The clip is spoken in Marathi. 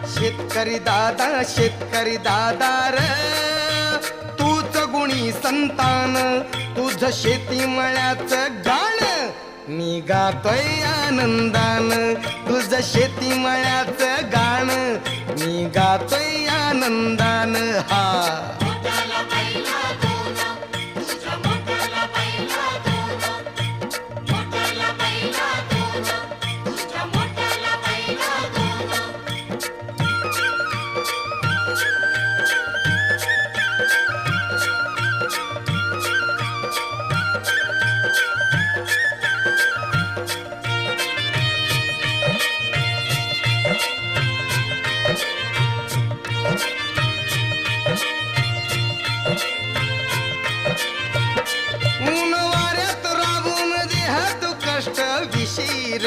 शेतकरी दादा र तूच गुणी संतान, तुझ शेती मळ्याचं गाण मी गातोय आनंदान, तुझ शेती मळ्याचं गाण मी गातोय आनंदान. हा ऊन वाऱ्यात राबून देहात कष्ट विशीर,